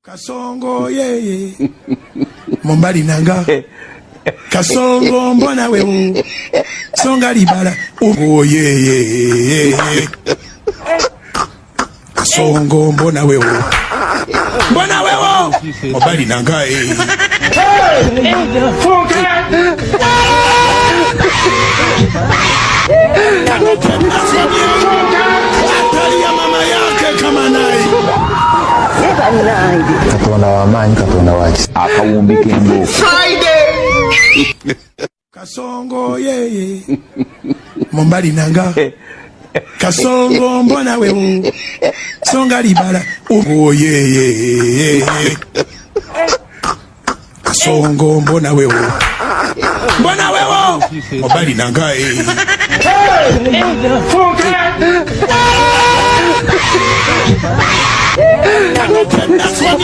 Kasongo yeye Mombali nanga Kasongo mbona wewe Songa libala oh yeye Kasongo mbona wewe Mombali nanga Atalia mama yake kama nai Katonda w'amaanyi Katonda waki akawumbika embo Friday Kasongo yeye Mombali nanga Kasongo mbona wewe Songa libala oh yeye Kasongo mbona wewe Mombali nanga